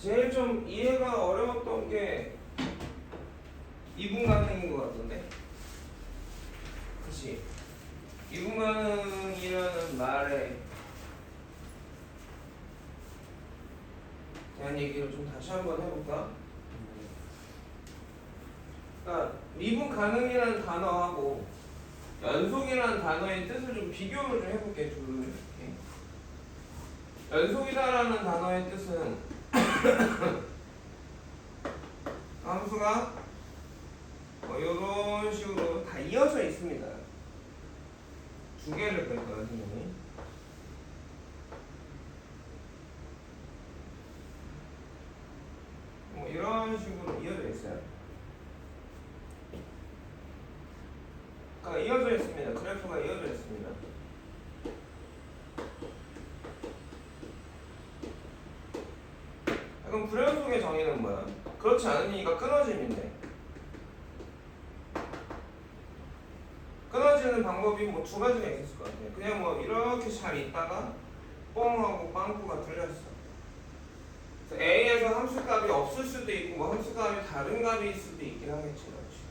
제일 좀 이해가 어려웠던 게 이분 가능인 것 같던데. 그치? 이분 가능이라는 말에 대한 얘기를 좀 다시 한번 해볼까? 그러니까 미분 가능이라는 단어하고 연속이라는 단어의 뜻을 좀 비교를 좀 해볼게. 둘을 이렇게. 연속이다라는 단어의 뜻은 함수가 이런 식으로 다 이어져 있습니다. 두 개를 뺄까요, 선생님이? 이런 식으로 이어져 있어요. 그러니까 이어져 있습니다. 그래프가 이어져 있습니다. 그럼 불연속의 정의는 뭐야? 그렇지 않으니까 끊어짐인데. 끊어지는 방법이 뭐 두 가지가 있을 것 같아요. 그냥 뭐 이렇게 잘 있다가 뻥하고 빵꾸가 뚫렸어. A에서 함수값이 없을 수도 있고 뭐 함수값이 다른 값일 수도 있긴 하겠지. 그렇지.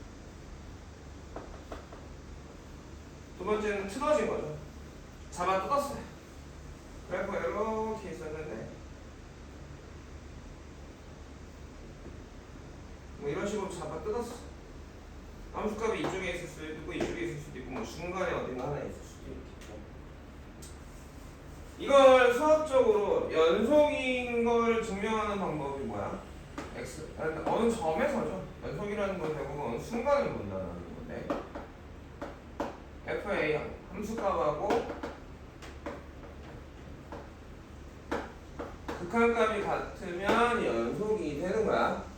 두 번째는 틀어진 거죠. 잡아 뜯었어요. 그래프가 이렇게 있었는데 뭐 이런 식으로 잡아 뜯었어. 함수값이 이쪽에 있을 수도 있고 이쪽에 있을 수도 있고 뭐 중간에 어딘가 하나 있을 수도 있겠죠. 이걸 수학적으로 연속인 걸 증명하는 방법이 뭐야? X. 어느 점에서죠. 연속이라는 건 결국은 어느 순간을 본다는 건데 FA 함수값하고 극한값이 같으면 연속이 되는 거야.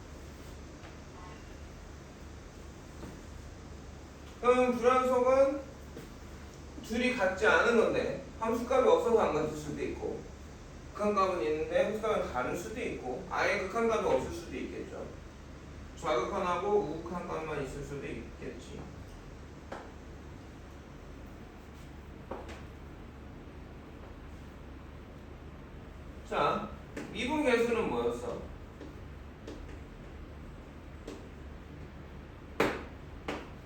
그럼 불연속은 둘이 같지 않은 건데 함수값이 없어서 안 같을 수도 있고 극한값은 있는데 함수값은 다를 수도 있고 아예 극한값이 없을 수도 있겠죠. 좌극한하고 우극한값만 있을 수도 있겠지. 자, 미분 계수는 뭐였어?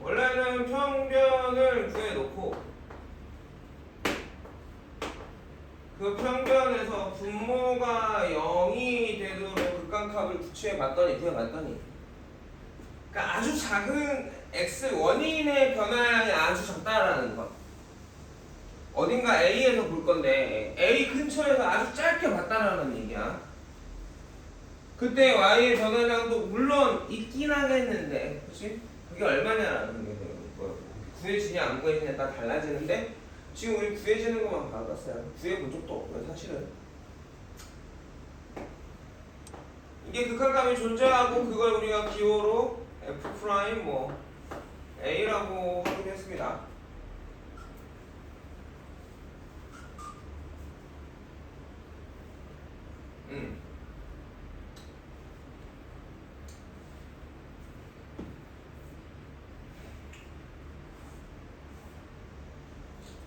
원래는 평변을 구해놓고 그 평변에서 분모가 0이 되도록 극한값을 구해봤더니 그러니까 아주 작은 x 원인의 변화량이 아주 적다라는 거. 어딘가 A에서 볼 건데 A 근처에서 아주 짧게 봤다라는 얘기야. 그때 Y의 변화량도 물론 있긴 하겠는데, 그치? 그게 얼마냐라는 게 구해지냐 안 구해지냐에 따라 달라지는데 지금 우리 구해지는 것만 봐봤어요. 구해본 적도 없고요, 사실은. 이게 극한값이 존재하고 그걸 우리가 기호로 F 프라임 뭐 A라고 하기로 했습니다.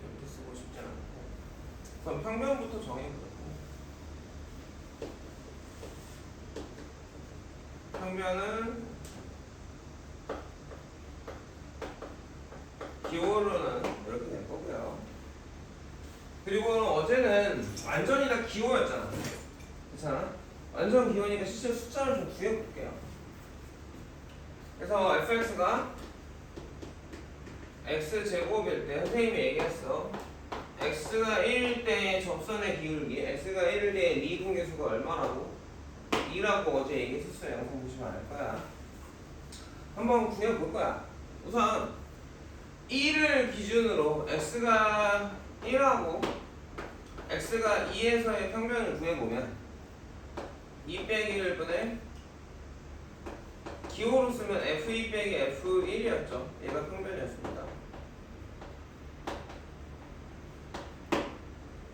이렇게 쓰고 싶지 않고 그럼 평면부터 정해보고 평면은 기호로는 이렇게 될 거고요. 그리고 어제는 완전히 다 기호였잖아. 괜찮아? 완전 기호니까 실제 숫자를 좀 구해볼게요. 그래서 fx가 x제곱일 때 선생님이 얘기했어. x가 1일 때의 접선의 기울기 x가 1일 때의 미분계수가 얼마라고? 2라고 어제 얘기했었어요. 영상 보시면 알 거야. 한번 구해볼 거야. 우선 1을 기준으로 x가 1하고 x가 2에서의 평면을 구해보면 2 빼기 1분의 기호로 쓰면 f2 빼기 f1이었죠. 얘가 평면이었습니다.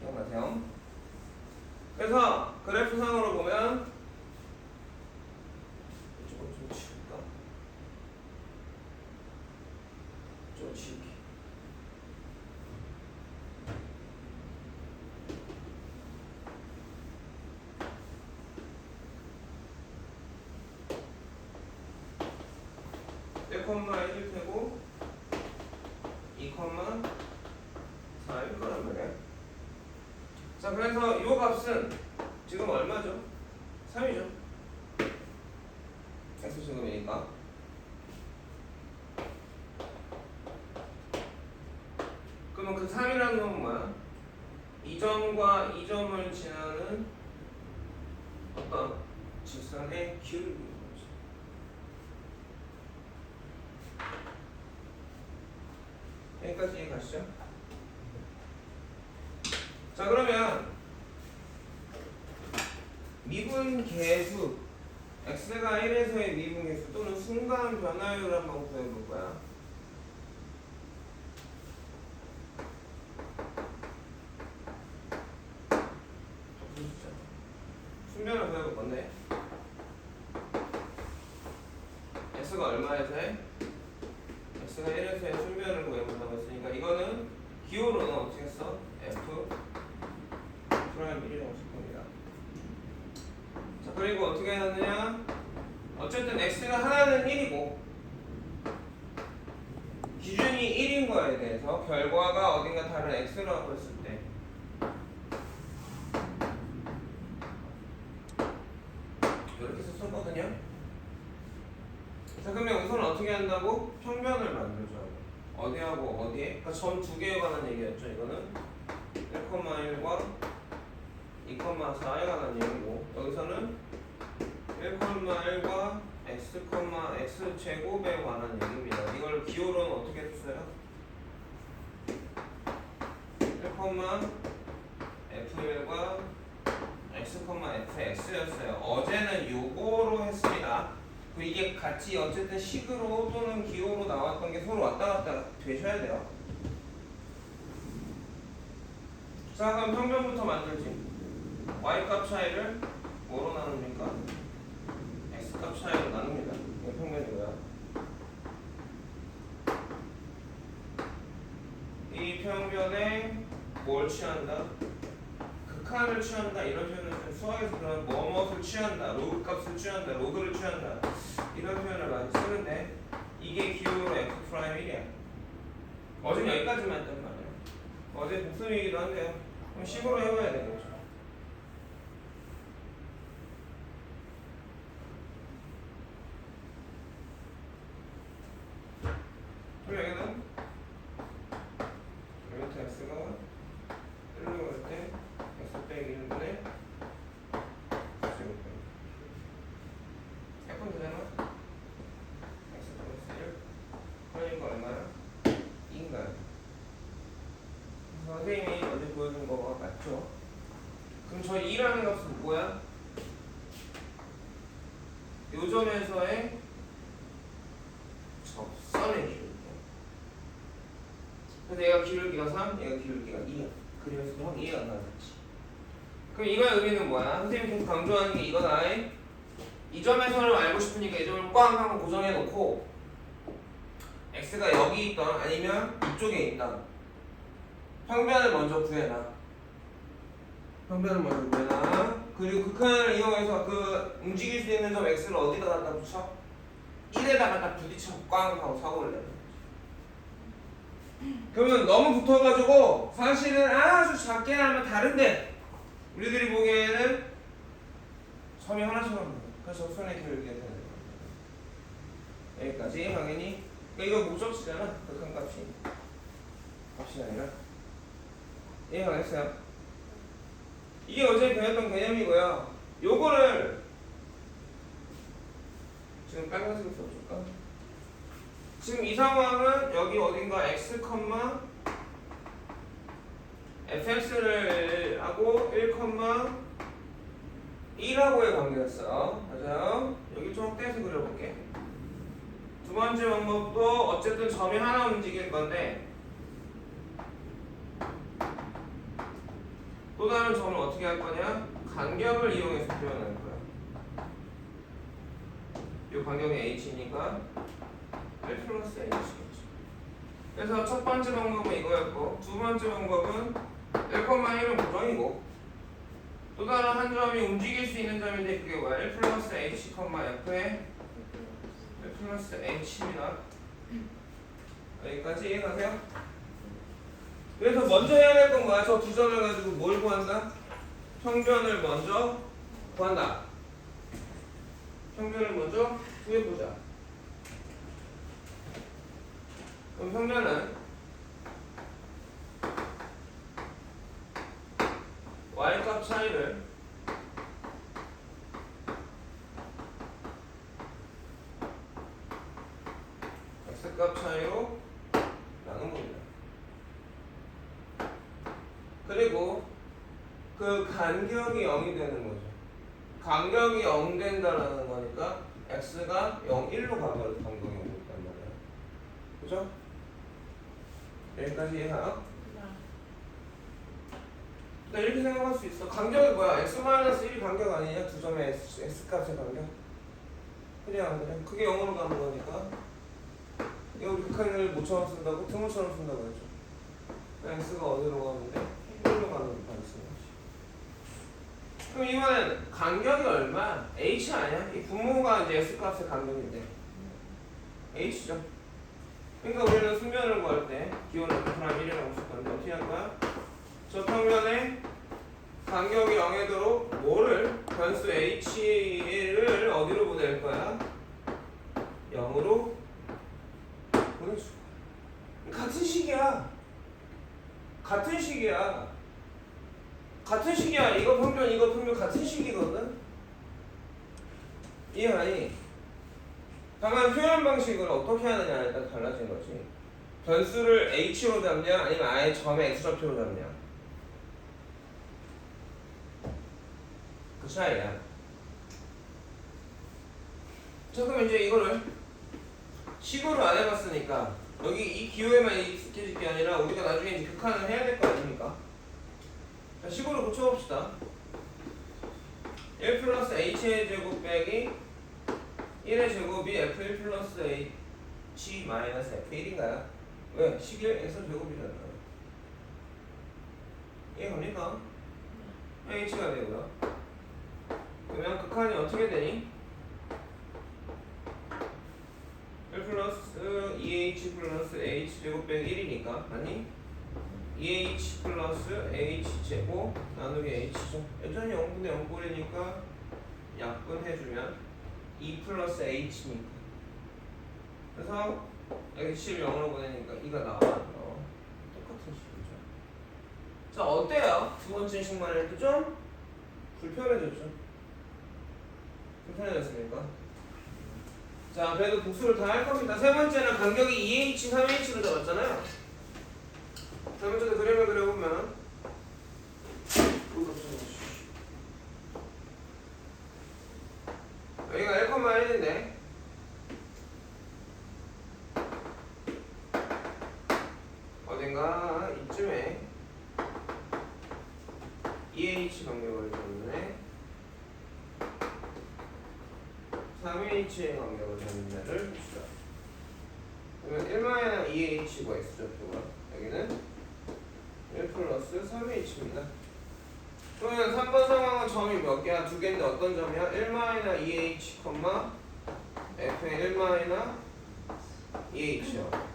기억나세요? 그래서 그래프상으로 보면 이쪽을 좀 치울까? 좀 치울게. 1일 테고 2,4일 거란 말이야. 자, 그래서 이 값은 지금 얼마죠? 3이죠. X제곱이니까. 그러면 그 3이라는 건 뭐야? 이 점과 이 점을 지나는 어떤 직선의 기울기인 거지. 여기까지 이해 가시죠? 자, 그러면 미분 계수 x가 1에서의 미분 계수 또는 순간 변화율을 한번 구해볼 거야. 순변을 구해볼 건데 x가 얼마에서 해? x가 1에서의 순변을 구해보자고 했으니까 이거는 기호로는 어떻게 써? f 프라임 1이라고 쓸 겁니다. 자, 그리고 어떻게 하느냐? 어쨌든 x가 하나는 1이고 기준이 1인 거에 대해서 결과가 어딘가 다른 x라고 했을 때 이렇게 썼거든요. 자, 그러면 우선 어떻게 한다고? 평면을 만들죠. 어디하고 어디에? 그러니까 점 두 개에 관한 얘기였죠. 이거는 1,1과 2,4에 관한 얘기고 여기서는 1,1과 x, x 제곱에 관한 얘기입니다. 이걸 기호로는 어떻게 했어요? 1,f1과 x, fx였어요. 어제는 요거로 했습니다. 이게 같이 어쨌든 식으로 또는 기호로 나왔던 게 서로 왔다 갔다 되셔야 돼요. 자, 그럼 평면부터 만들지. y값 차이를 뭐로 나눕니까? x값 차이로 나눕니다. 이게 평면이고요. 이 평면에 뭘 취한다? 극한을 취한다. 이런 표현을 수학에서 그런 뭐뭇을 취한다. 로그 값을 취한다. 로그를 취한다. 이런 표현을 많이 쓰는데 이게 기호로 f'1이야. 어제는 여기까지만 했단 말이에요. 어제 복습이기도 한데요. 그럼 식으로 해봐야 되겠죠. 그럼 여기는 여기부터 x가 1로 갈 때 x 빼기 1분의 약분 되잖아? x 플러스 1 그러니까 얼마야? 2인가요? 선생님이 어제 보여준 거가 맞죠? 그럼 저 2라는 값은 뭐야? 요 점에서의 접선의 기울기. 그래서 얘가 기울기가 3, 얘가 기울기가 2야. 그래서 형 이해가 안 나겠지. 그럼 이거의 의미는 뭐야? 선생님이 계속 강조하는 게 이거다. 이 점에서를 알고 싶으니까 이 점을 꽝 하고 고정해 놓고 x가 여기 있던 아니면 이쪽에 있다. 평면을 먼저 구해라. 평면을 먼저 구해라. 그리고 극한을 이용해서 그 움직일 수 있는 점 x를 어디다 갖다 붙여? 1에다 갖다 부딪혀 꽝 하고 사고를 내는 거지. 그러면 너무 붙어가지고 사실은 아주 작게 하면 다른데 우리들이 보기에는 점이 하나처럼 보여. 그래서 접선의 기울기가 되는 거야. 여기까지 당연히. 그러니까 이거 목적지잖아. 극한 값이 아니라. 이해가 됐어요? 이게 어제 배웠던 개념이고요. 요거를 지금 빨간색으로 써줄까? 지금 이 상황은 여기 어딘가 x, fx를 하고 1,1하고의 관계였어요. 맞아요? 여기 좀 떼서 그려볼게. 두 번째 방법도 어쨌든 점이 하나 움직일 건데 또 다른 점을 어떻게 할 거냐? 간격을 이용해서 표현할 거야. 이 간격이 h니까 1 플러스 h겠죠. 그래서 첫 번째 방법은 이거였고 두 번째 방법은 1,1은 고정이고 또 다른 한 점이 움직일 수 있는 점인데 그게 뭐야? 1 플러스 h, f의 1 플러스 h입니다. 여기까지 이해가세요? 그래서 먼저 해야 될 건 뭐야? 저 두 점을 가지고 뭘 구한다? 평변을 먼저 구한다. 평변을 먼저 구해보자. 그럼 평면은 y값 차이를 x값 차이로 나눈 겁니다. 그리고 그 간격이 0이 되는 거죠. 간격이 0 된다라는 거니까 x가 0, 1로 가버려서 간격이 0 된단 말이에요. 그죠? 여기까지 이해가요? 그러니까 이렇게 생각할 수 있어. 간격이 뭐야? x-1이 간격 아니냐? 두 점의 x값의 간격? 그래 안 그래? 그게 0으로 가는 거니까 이거 극한을 모처럼 쓴다고? 등호처럼 쓴다고 했죠. 그러니까 x가 어디로 가는데? 1로 가는 거니까 쓰는 거지. 그럼 이번엔 간격이 얼마? h 아니야? 이 분모가 이제 x값의 간격인데 h죠. 그러니까 우리는 순변을 구할 때 기호는 F'1이라고 쓸 건데 어떻게 할 거야? 저 평면에 간격이 0에 도록 뭐를? 변수 h를 어디로 보낼 거야? 0으로 보내줄 거야. 같은 식이야. 같은 식이야. 같은 식이야. 이거 평면 이거 평면 같은 식이거든. 이해가니? 다만 표현 방식을 어떻게 하느냐에 따라 달라진 거지. 변수를 h로 잡냐 아니면 아예 점에 x좌표로 잡냐 그 차이야. 자 그럼 이제 이거를 식으로 안 해봤으니까 여기 이 기호에만 익숙해질 게 아니라 우리가 나중에 이제 극한을 해야 될 거 아닙니까? 자 식으로 고쳐봅시다. 1 플러스 h의 제곱 빼기 1의 제곱이 f1 플러스 h 마이너스 f1인가요? 왜? 식일 x 제곱이잖아. 이해갑니까? h가 되고요. 그러면 극한이 어떻게 되니? 1 플러스 2h 플러스 h 제곱 빼기 1이니까 아니 2h 플러스 h 제곱 나누기 h죠. 여전히 0분의 0꼴이니까 약분해주면 2 플러스 h니까 그래서 여기 10 0으로 보내니까 2가 나와요. 똑같은 식이죠. 자 어때요? 두 번째 식만 해도 좀 불편해졌죠? 불편해졌습니까? 자 그래도 복수를 다 할 겁니다. 세 번째는 간격이 2h, 3h로 잡았잖아요. 세 번째도 그림을 그려보면 여기가 1,1인데 어딘가 이쯤에 2h 간격을 잡는 3h의 간격을 잡는 애를 봅시다. 그러면 1-2h고 x좌표가 여기는 1 플러스 3h입니다. 그러면 3번 상황은 점이 몇 개야? 두 개인데 어떤 점이야? 1-2h, f의 1-2h요.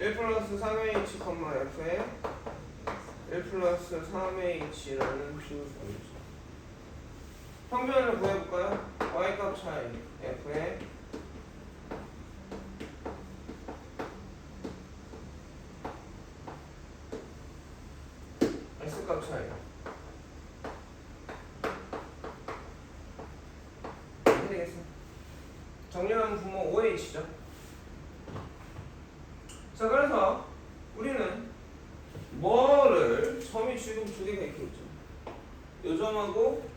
1 플러스 3h, f의 1 플러스 3h라는 비율이죠. 평면을 구해볼까요? y값 차이 f의 x값 차이 어떻게 되겠어? 정리하면 분모 5h죠. 자 그래서 우리는 뭐를 점이 지금 두 개가 이렇게 있죠. 요 점하고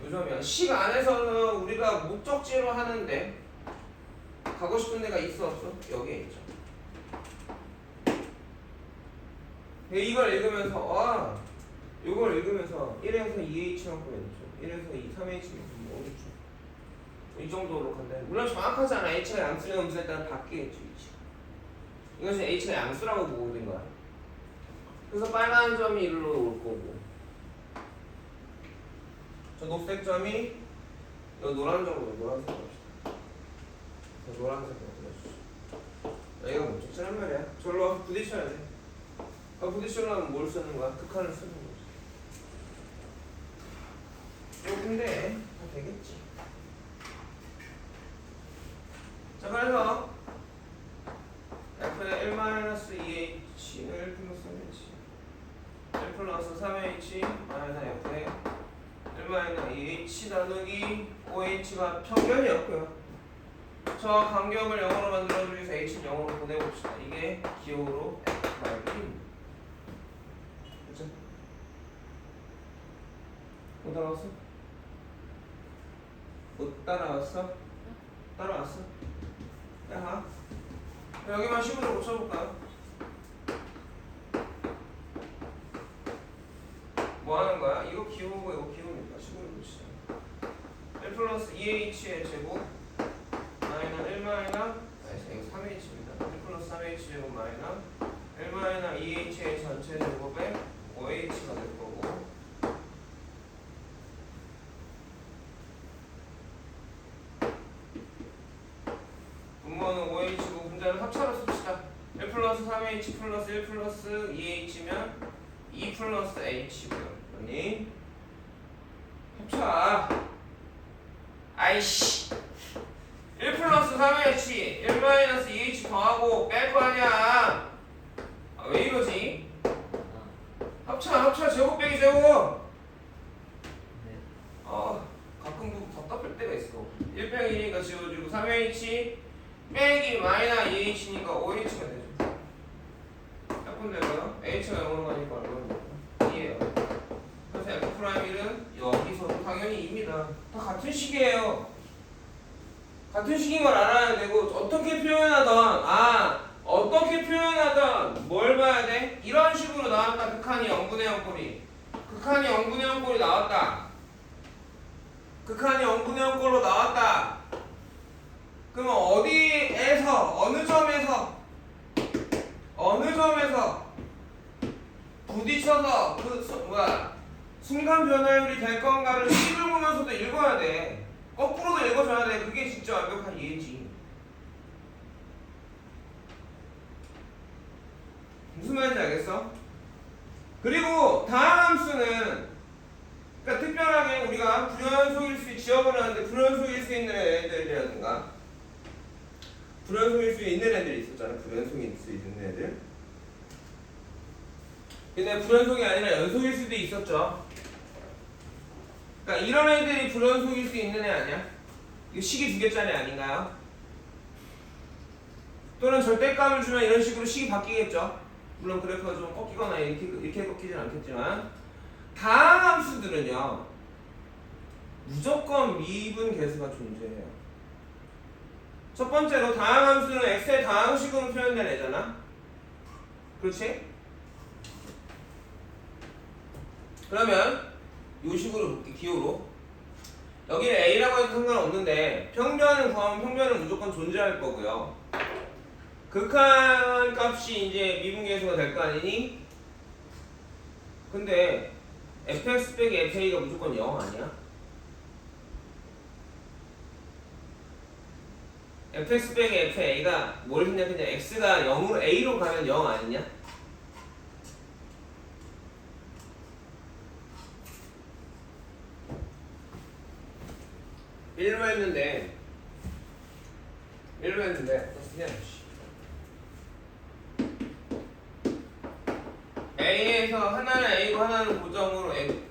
요 점이야. 식 안에서는 우리가 목적지로 하는데 가고 싶은 데가 있어 없어? 여기에 있죠. 이걸 읽으면서 요걸 읽으면서 1에서 2h만큼 해줬죠. 1에서 2, 3h만큼 오겠죠. 이 정도로 간다. 물론 정확하지 않아. h가 양수냐 음수에 따라 바뀌겠죠. 이것은 h가 양수라고 보고 된 거야. 그래서 빨간 점이 이리로 올 거고 저 녹색 점이 이 노란 점으로 노란색 봅시다. 노란색으로 그려주죠. 여기가 목적지란 말이야. 저기로 와서 부딪혀야 돼. 부딪히려면 뭘 쓰는 거야? 극한을 쓰는 거지. 근데 다 되겠지. 자, 그래서 F의 1-2H는 1 플러스 3H 1 플러스 3H 마이너스 F의 1-2H 나누기 5H가 평면이었고요. 저 간격을 0으로 만들어주기 위해서 H는 0으로 보내봅시다. 이게 기호로 F 말고 1입니다. 그쵸? 못 따라왔어? 못 따라왔어? 따라왔어? 야, 여기만 식으로 고쳐볼까요? 뭐 하는 거야? 이거 기호고 이거 기호니까 식으로 고치자. 1 플러스 2H의 제곱 마이너스 1 마이너스 이거 3H입니다. 1 플러스 3H 제곱 마이너스 1 마이너스 2H의 전체 제곱에 5H가 될 거고, 분모는 5H고 분자는 합차로 씁시다. 1 플러스 3H 플러스 1 플러스 2H면 2 플러스 H고요. 그러니 합차. 아이씨. 1 플러스 3H 1 마이너스 2H 더하고 뺄 거 아니야. 왜 이러지? 합차 제곱 빼기 제곱. 가끔 답답할 때가 있어. 1 빼기 2니까 지워주고 3H 빼기 마이너스 2H니까 5H가 되죠. 약분되고요. H가 0으로 가니까 얼마입니까? 2예요. 그래서 F'1은 여기서도 당연히 2입니다. 다 같은 식이에요. 같은 식인 걸 알아야 되고, 어떻게 표현하던 뭘 봐야 돼? 이런 식으로 나왔다. 극한이 0분의 0 꼴이. 극한이 0분의 0 꼴이 나왔다. 극한이 0분의 0 꼴로 나왔다. 그러면 어디에서 어느 점에서 부딪혀서 순간 변화율이 될 건가를 식을 보면서도 읽어야 돼. 거꾸로도 읽어줘야 돼. 그게 진짜 완벽한 이해지. 무슨 말인지 알겠어? 그리고 다음 함수는, 그러니까 특별하게 우리가 지역을 하는데 불연속일 수 있는 애들이라든가 불연속일 수 있는 애들이 있었잖아. 불연속일 수 있는 애들. 근데 불연속이 아니라 연속일 수도 있었죠. 그러니까 이런 애들이 불연속일 수 있는 애 아니야? 이거 식이 2개짜리 아닌가요? 또는 절대값을 주면 이런 식으로 식이 바뀌겠죠. 물론 그래프가 좀 꺾이거나 이렇게 꺾이진 않겠지만, 다항 함수들은요 무조건 미분 계수가 존재해요. 첫 번째로 다항 함수는 x의 다항식으로 표현된 애잖아. 그렇지? 그러면 이 식으로 볼게. 기호로 여기는 a라고 해도 상관없는데 평면을 구하면 평면은 무조건 존재할 거고요. 극한 값이 이제 미분계수가 될 거 아니니? 근데 fx 빼기 fa가 무조건 0 아니야? fx 빼기 fa가 뭘 생략했냐? x가 0으로 a로 가면 0 아니냐? 일로 했는데 어떻게 A에서 하나는 A고 하나는 고점으로 A,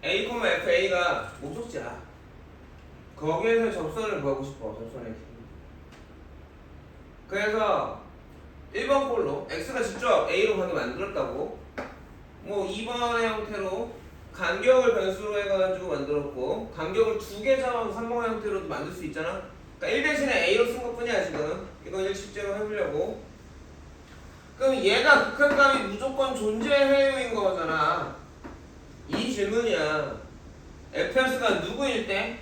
FA가 목적지야. 거기에서 접선을 구하고 싶어. 접선의 길. 그래서 1번 꼴로 X가 직접 A로 가게 만들었다고, 뭐 2번의 형태로 간격을 변수로 해가지고 만들었고, 간격을 2개 잡아서 3번의 형태로도 만들 수 있잖아. 그러니까 1 대신에 A로 쓴 것 뿐이야 지금. 이건 실제로 해보려고. 그럼 얘가 극한값이 무조건 존재해요인 거잖아. 이 질문이야. fx가 누구일 때?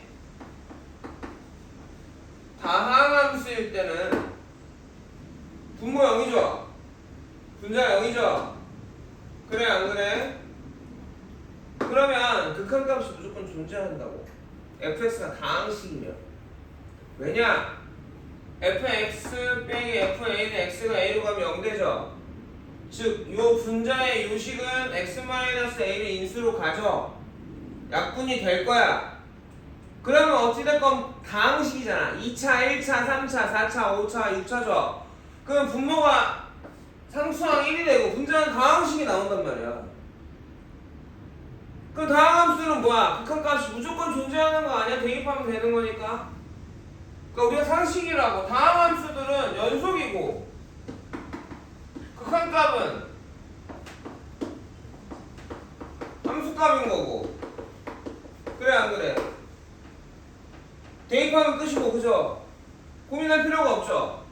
다항함수일 때는 분모 0이죠? 분자 0이죠? 그래 안 그래? 그러면 극한값이 무조건 존재한다고. fx가 다항식이면. 왜냐? fx 빼기 fa는 x가 a로 가면 0되죠. 즉, 요 분자의 요식은 x-a를 인수로 가져. 약분이 될 거야. 그러면 어찌됐건 다항식이잖아. 2차, 1차, 3차, 4차, 5차, 6차죠. 그럼 분모가 상수항 1이 되고 분자는 다항식이 나온단 말이야. 그럼 다항함수는 뭐야? 극한값이 무조건 존재하는 거 아니야? 대입하면 되는 거니까. 그러니까 우리가 상식이라고 다항함수들은 연속이고 극한값은 함수값인 거고. 그래 안 그래? 대입하면 끝이고 그죠? 고민할 필요가 없죠?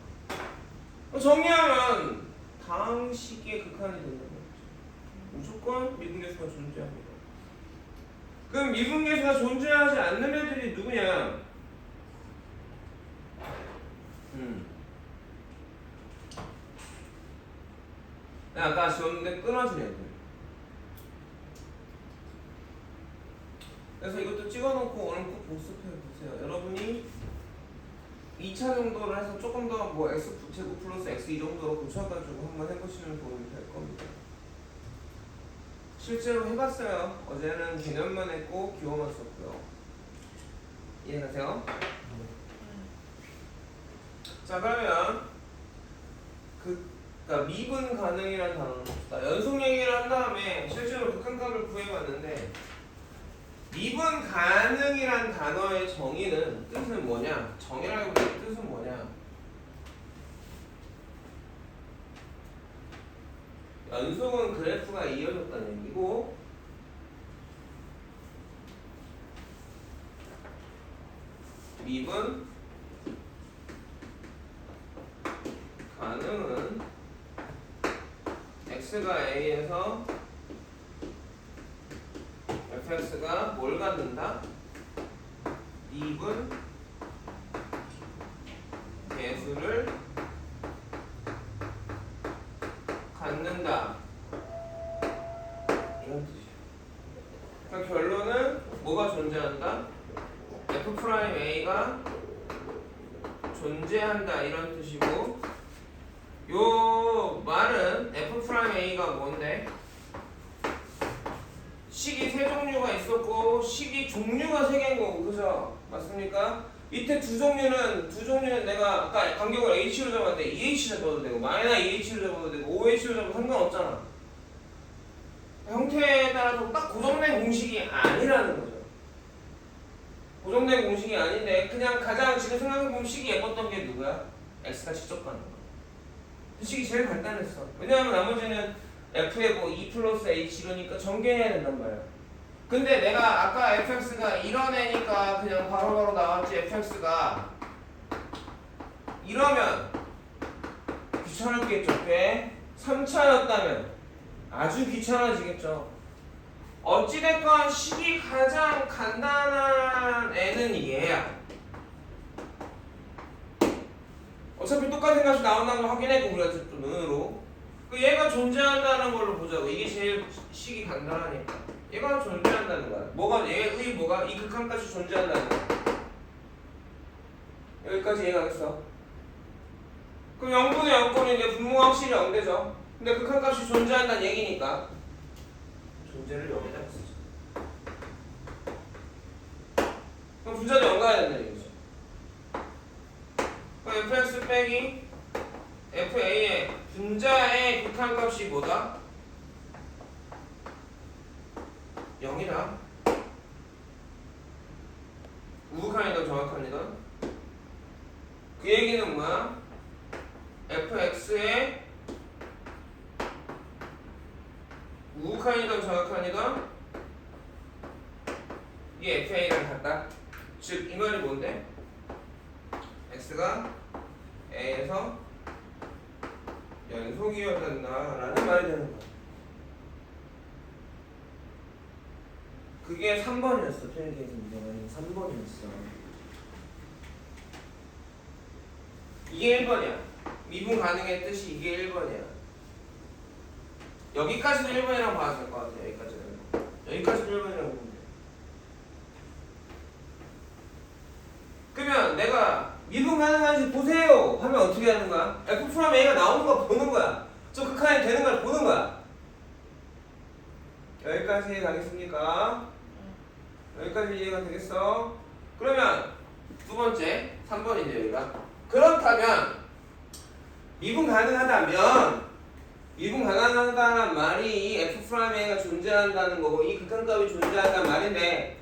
정리하면 다항식의 극한이 된다는 거죠. 무조건 미분계수가 존재합니다. 그럼 미분계수가 존재하지 않는 애들이 누구냐? 아까 지웠는데 끊어진 애들. 그래서 이것도 찍어놓고 오늘 꼭 복습해보세요. 여러분이 2차 정도를 해서 조금 더 뭐 x제곱 플러스 x 이 정도로 고쳐가지고 한번 해보시면 도움이 될 겁니다. 실제로 해봤어요. 어제는 개념만 했고 기호만 썼고요. 이해가세요? 자 그러면 그러니까 미분 가능이라는 단어를 봅시다. 연속 얘기를 한 다음에 실제로 극한값을 구해봤는데 미분 가능이란 단어의 정의는 뜻은 뭐냐? 정의라고 하는 뜻은 뭐냐? 연속은 그래프가 이어졌다는 얘기고 미분 가능은 x가 a에서 fx가 뭘 갖는다? 미분 계수를 갖는다. 이런 뜻이에요. 그러니까 결론은 뭐가 존재한다? f'a가 존재한다 이런 뜻이고 요 말은 f'a가 뭔데? 식이 세 종류가 있었고 식이 종류가 세 개인 거고 그죠? 맞습니까? 밑에 두 종류는 내가 아까 간격을 h로 잡았는데 2h 잡아도 되고 마이너스 2h로 잡아도 되고 5h로 잡아도 상관없잖아. 형태에 따라서 딱 고정된 공식이 아니라는 거죠. 고정된 공식이 아닌데 그냥 가장 지금 생각해보면 식이 예뻤던 게 누구야? x가 직접 가는 거야. 그 식이 제일 간단했어. 왜냐하면 나머지는 f에 뭐 2 플러스 h 이러니까 전개해야 된단 말이야. 근데 내가 아까 fx가 이런 애니까 그냥 바로바로 나왔지. fx가 이러면 귀찮았겠죠. 꽤 3차였다면 아주 귀찮아지겠죠. 어찌됐건 식이 가장 간단한 애는 얘야. 어차피 똑같은 값이 나온다는 걸 확인했고 우리가 또 눈으로 얘가 존재한다는 걸로 보자고. 이게 제일 식이 간단하니까 얘가 존재한다는 거야. 뭐가 얘의 뭐가 이 극한값이 존재한다는 거야. 여기까지 이해가겠어? 그럼 0분의 0분인데 분모가 확실히 0되죠. 근데 극한값이 존재한다는 얘기니까 존재를 여기다 쓰죠. 그럼 분자도 0 가야 된다는 얘기죠. 그럼 fx 빼기 fa의 분자의 극한값이 뭐다? 0이다. 우극한이든 정확한이든 그 얘기는 뭐야? fx의 우극한이든 정확한이든 이게 fa랑 같다. 즉 이 말이 뭔데? x가 a에서 연속이어야 된다라는 말이 되는 거야. 그게 3번이었어. 트윈케이스 문제는 3번이었어. 이게 1번이야. 미분 가능의 뜻이 이게 1번이야. 여기까지도 1번이라고 봐도 될 것 같아. 여기까지도 1번이라고 보면 돼. 그러면 내가 가능한지 보세요 하면 어떻게 하는 거야? F 프라임 A가 나오는 거 보는 거야. 저 극한이 되는 걸 보는 거야. 여기까지 가겠습니까? 여기까지 이해가 되겠어? 그러면 두 번째 3번이죠 여기가. 그렇다면 미분 가능하다는 말이 F 프라임 A가 존재한다는 거고 이 극한값이 존재한다는 말인데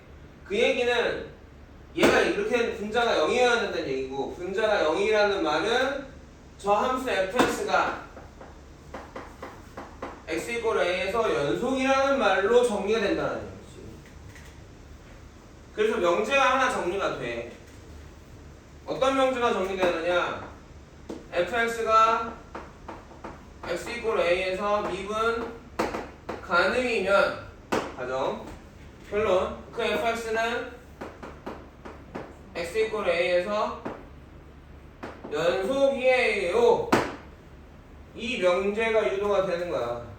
그 얘기는 얘가 이렇게 분자가 0이어야 된다는 얘기고 분자가 0이라는 말은 저 함수 fx가 x = a에서 연속이라는 말로 정리가 된다는 얘기지. 그래서 명제가 하나 정리가 돼. 어떤 명제가 정리되느냐? fx가 x = a에서 미분 가능이면 가정 결론 그 fx는 x = a에서 연속이에요. 이 명제가 유도가 되는 거야.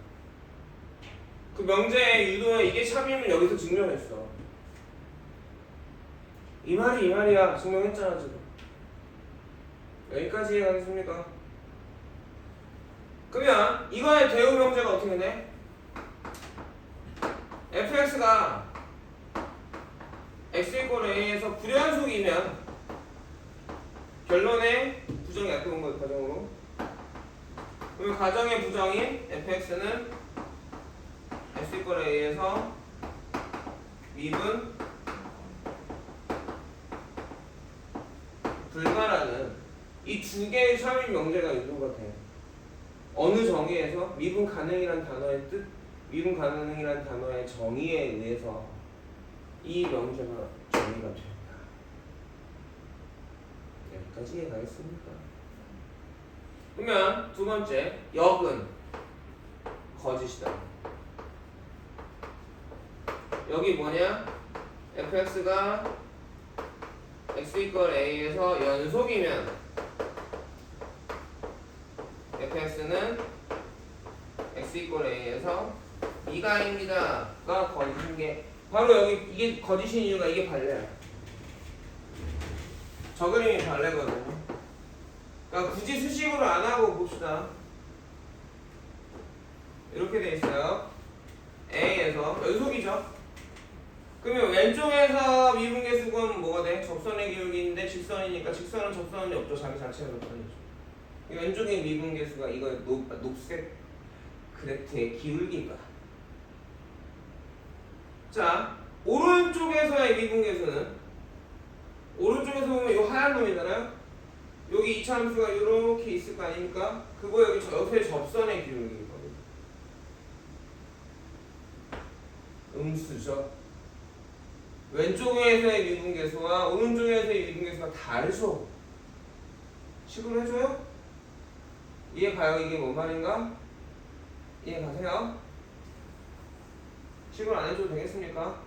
그 명제의 유도에 이게 참임을 여기서 증명했어. 이 말이야. 증명했잖아 지금. 여기까지 이해가겠습니까? 그러면 이거의 대우 명제가 어떻게 돼? fx가 x = a에서 불연속이면 결론에 부정이 약해온 거예요. 가정으로. 그러면 가정의 부정인 fx는 x = a에서 미분 불가라는 이 두 개의 참임 명제가 유도가 돼. 어느 정의에서 미분 가능이란 단어의 뜻, 미분 가능이란 단어의 정의에 의해서 이 명제가 정의가 된다. 여기까지 이해가겠습니까? 그러면 두 번째 역은 거짓이다. 여기 뭐냐? fx가 x = a에서 연속이면 fx는 x = a에서 미가입니다가 거짓인 게 바로 여기 이게 거짓인 이유가 이게 발레야. 저 그림이 발레거든요. 그러니까 굳이 수식으로 안 하고 봅시다. 이렇게 돼 있어요. A에서 연속이죠. 그러면 왼쪽에서 미분계수는 뭐가 돼? 접선의 기울기인데 직선이니까 직선은 접선이 없죠. 자기 자체가 접선이죠. 왼쪽의 미분계수가 이거 녹색 그래프의 기울기가. 자, 오른쪽에서의 미분계수는 오른쪽에서 보면 이 하얀 놈이잖아요. 여기 이차함수가 이렇게 있을 거 아닙니까? 그거 여기 옆에 접선의 기울기거든요. 음수죠. 왼쪽에서의 미분계수와 오른쪽에서의 미분계수가 다르죠. 식으로 해줘요? 이해가요? 이게 뭔 말인가? 이해가세요? 식으로 안 해줘도 되겠습니까?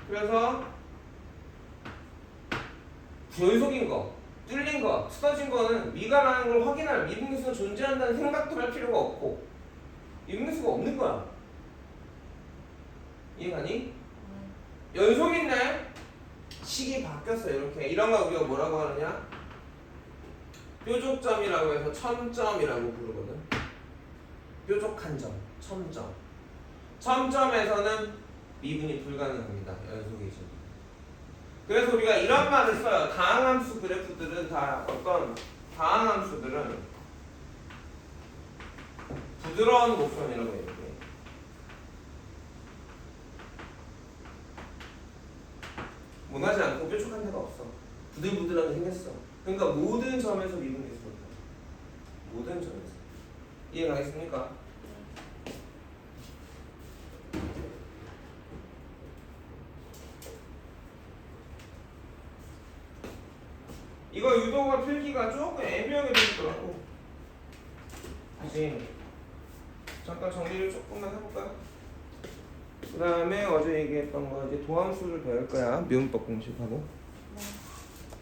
그래서 불연속인 거, 뚫린 거, 틀어진 거는 미가라는 걸 확인할 미분계수가 존재한다는 생각도 할 필요가 없고 미분계수가 없는 거야. 이해가니? 연속인데 식이 바뀌었어. 이렇게 이런 거 우리가 뭐라고 하느냐? 뾰족점이라고 해서 첨점이라고 부르거든. 뾰족한 점, 첨점. 첨점에서는 미분이 불가능합니다. 연속이죠. 그래서 우리가 이런 말을 써요. 다항함수 그래프들은 다 어떤 다항함수들은 부드러운 곡선이라고 해요. 원하지 않고 뾰족한 데가 없어. 부들부들하게 생겼어. 그러니까 모든 점에서 미분계수가 있다. 모든 점에서. 이해가겠습니까? 이거 유도가 필기가 조금 애매하게 되더라고. 다시 잠깐 정리를 조금만 해볼까요? 그 다음에 어제 얘기했던 거 이제 도함수를 배울 거야. 미분법 공식하고.